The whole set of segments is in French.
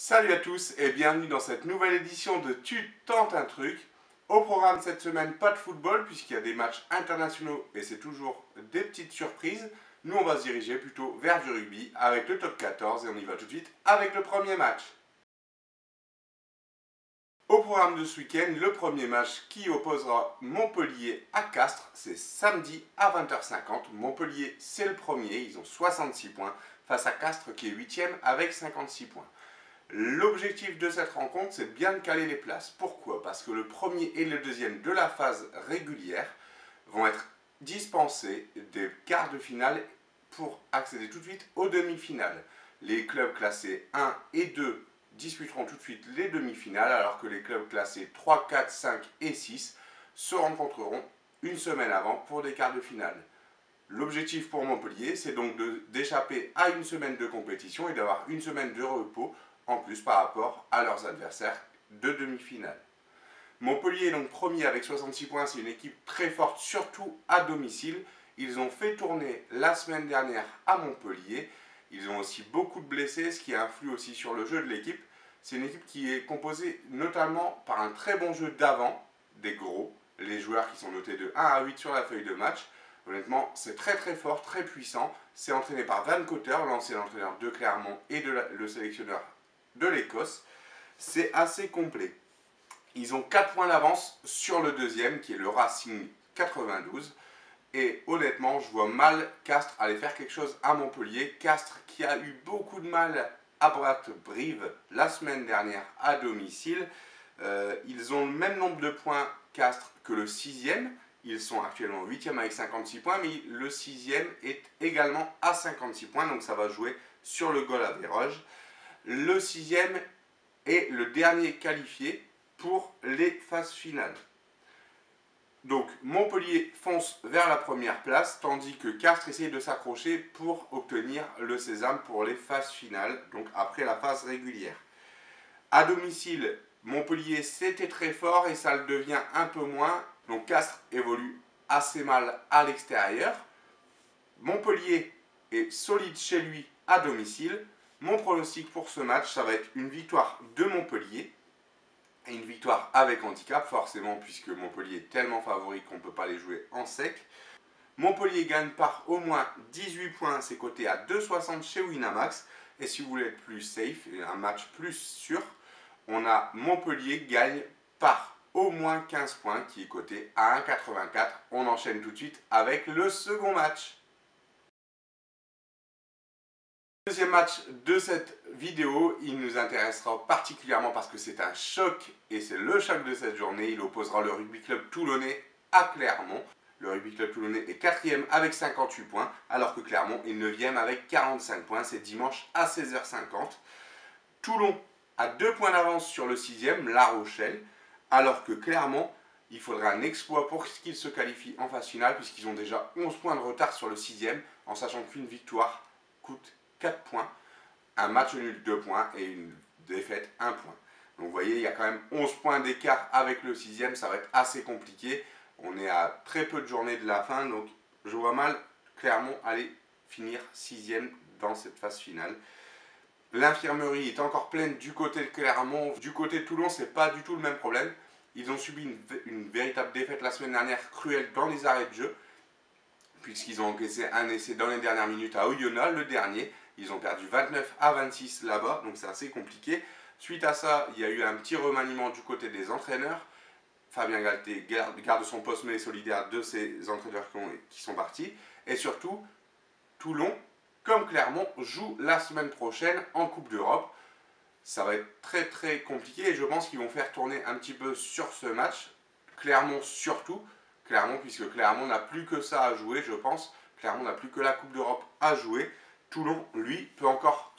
Salut à tous et bienvenue dans cette nouvelle édition de Tu tentes un truc. Au programme cette semaine, pas de football puisqu'il y a des matchs internationaux et c'est toujours des petites surprises. Nous on va se diriger plutôt vers du rugby avec le top 14 et on y va tout de suite avec le premier match. Au programme de ce week-end, le premier match qui opposera Montpellier à Castres, c'est samedi à 20h50. Montpellier c'est le premier, ils ont 66 points face à Castres qui est 8ème avec 56 points. L'objectif de cette rencontre, c'est bien de caler les places. Pourquoi? Parce que le premier et le deuxième de la phase régulière vont être dispensés des quarts de finale pour accéder tout de suite aux demi-finales. Les clubs classés 1 et 2 disputeront tout de suite les demi-finales, alors que les clubs classés 3, 4, 5 et 6 se rencontreront une semaine avant pour des quarts de finale. L'objectif pour Montpellier, c'est donc d'échapper à une semaine de compétition et d'avoir une semaine de repos en plus par rapport à leurs adversaires de demi-finale. Montpellier est donc premier avec 66 points, c'est une équipe très forte, surtout à domicile. Ils ont fait tourner la semaine dernière à Montpellier. Ils ont aussi beaucoup de blessés, ce qui influe aussi sur le jeu de l'équipe. C'est une équipe qui est composée notamment par un très bon jeu d'avant, des gros, les joueurs qui sont notés de 1 à 8 sur la feuille de match. Honnêtement, c'est très très fort, très puissant. C'est entraîné par Van Cotter, l'ancien entraîneur de Clermont et le sélectionneur de l'Écosse. C'est assez complet. Ils ont 4 points d'avance sur le deuxième, qui est le Racing 92. Et honnêtement, je vois mal Castres aller faire quelque chose à Montpellier. Castres qui a eu beaucoup de mal à battre Brive la semaine dernière à domicile. Ils ont le même nombre de points Castres que le 6e. Ils sont actuellement 8e avec 56 points, mais le 6e est également à 56 points, donc ça va jouer sur le goal average. Le 6e est le dernier qualifié pour les phases finales. Donc Montpellier fonce vers la première place, tandis que Castres essaye de s'accrocher pour obtenir le sésame pour les phases finales, donc après la phase régulière. À domicile, Montpellier c'était très fort et ça le devient un peu moins, donc Castres évolue assez mal à l'extérieur. Montpellier est solide chez lui à domicile. Mon pronostic pour ce match, ça va être une victoire de Montpellier. Et une victoire avec handicap, forcément, puisque Montpellier est tellement favori qu'on ne peut pas les jouer en sec. Montpellier gagne par au moins 18 points, c'est coté à 2,60 chez Winamax. Et si vous voulez être plus safe, un match plus sûr, on a Montpellier gagne par au moins 15 points, qui est coté à 1,84. On enchaîne tout de suite avec le second match. Deuxième match de cette vidéo, il nous intéressera particulièrement parce que c'est un choc et c'est le choc de cette journée. Il opposera le Rugby Club Toulonnais à Clermont. Le Rugby Club Toulonnais est 4e avec 58 points, alors que Clermont est 9e avec 45 points. C'est dimanche à 16h50. Toulon a 2 points d'avance sur le 6e, La Rochelle, alors que Clermont, il faudra un exploit pour qu'ils se qualifient en phase finale, puisqu'ils ont déjà 11 points de retard sur le 6e, en sachant qu'une victoire coûte 4 points, un match nul 2 points et une défaite 1 point. Donc vous voyez, il y a quand même 11 points d'écart avec le 6e, ça va être assez compliqué. On est à très peu de journées de la fin, donc je vois mal Clermont aller finir 6e dans cette phase finale. L'infirmerie est encore pleine du côté de Clermont. Du côté de Toulon, c'est pas du tout le même problème. Ils ont subi une véritable défaite la semaine dernière, cruelle dans les arrêts de jeu, puisqu'ils ont encaissé un essai dans les dernières minutes à Oyonnax, le dernier. Ils ont perdu 29 à 26 là-bas, donc c'est assez compliqué. Suite à ça, il y a eu un petit remaniement du côté des entraîneurs. Fabien Galté garde son poste mais est solidaire de ses entraîneurs qui sont partis. Et surtout, Toulon, comme Clermont, joue la semaine prochaine en Coupe d'Europe. Ça va être très très compliqué et je pense qu'ils vont faire tourner un petit peu sur ce match. Clermont surtout. Clermont, puisque Clermont n'a plus que ça à jouer, je pense. Clermont n'a plus que la Coupe d'Europe à jouer. Toulon, lui, peut encore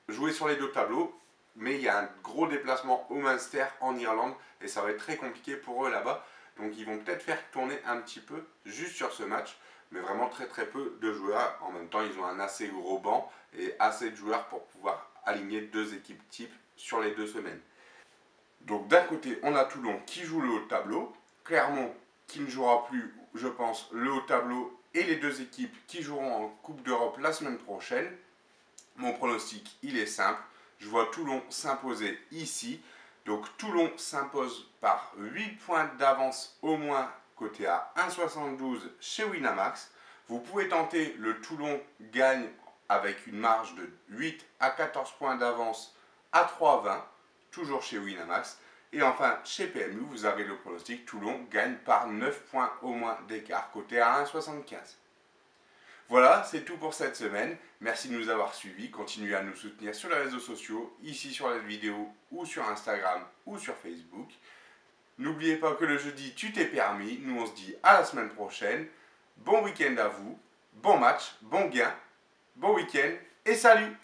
jouer sur les deux tableaux, mais il y a un gros déplacement au Munster en Irlande et ça va être très compliqué pour eux là-bas. Donc ils vont peut-être faire tourner un petit peu juste sur ce match, mais vraiment très très peu de joueurs. En même temps, ils ont un assez gros banc et assez de joueurs pour pouvoir aligner deux équipes types sur les 2 semaines. Donc d'un côté, on a Toulon qui joue le haut de tableau, Clermont qui ne jouera plus, je pense, le haut de tableau, et les 2 équipes qui joueront en Coupe d'Europe la semaine prochaine. Mon pronostic, il est simple, Je vois Toulon s'imposer ici. Donc Toulon s'impose par 8 points d'avance au moins côté à 1,72 chez Winamax. Vous pouvez tenter le Toulon gagne avec une marge de 8 à 14 points d'avance à 3,20, toujours chez Winamax. Et enfin, chez PMU, vous avez le pronostic Toulon gagne par 9 points au moins d'écart, côté à 1,75. Voilà, c'est tout pour cette semaine. Merci de nous avoir suivis. Continuez à nous soutenir sur les réseaux sociaux, ici sur la vidéo, ou sur Instagram, ou sur Facebook. N'oubliez pas que le jeudi, tu t'es permis. Nous, on se dit à la semaine prochaine. Bon week-end à vous, bon match, bon gain, bon week-end, et salut!